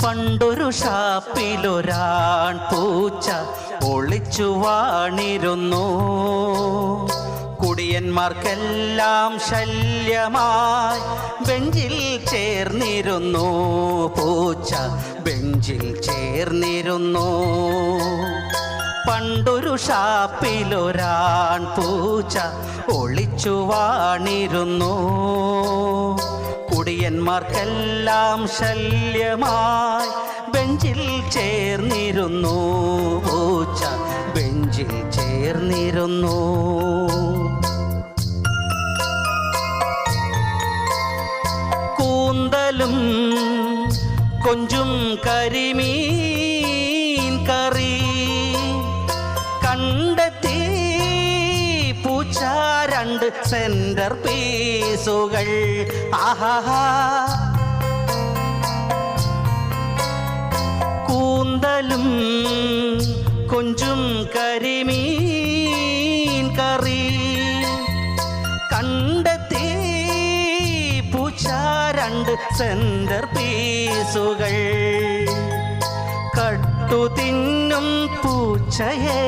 പണ്ടൊരു ഷാപ്പിലൊരാൺ പൂച്ച ഒളിച്ചു വാണിരുന്നു. കുടിയന്മാർക്കെല്ലാം ശല്യമായി ബെഞ്ചിൽ ചേർന്നിരുന്നു. പൂച്ച ബെഞ്ചിൽ ചേർന്നിരുന്നു. പണ്ടൊരു ഷാപ്പിലൊരാൺ പൂച്ച ഒളിച്ചു വാണിരുന്നു. കുടിയന്മാർക്കെല്ലാം ശല്യമായി ബെഞ്ചിൽ ചേർന്നിരുന്നു. പൂച്ച ബെഞ്ചിൽ ചേർന്നിരുന്നു. കൂന്തലും കൊഞ്ചും കരിമീൻ കറി കണ്ടെത്തി പൂച്ച 2 സെന്റർ പീസുകൾ. ആഹാ, കൂന്തലും കൊഞ്ചും കരിമീൻ കറി കണ്ടെത്തി പൂച്ച 2 സെന്റർ പീസുകൾ. കട്ടു തിന്നും പൂച്ചയെ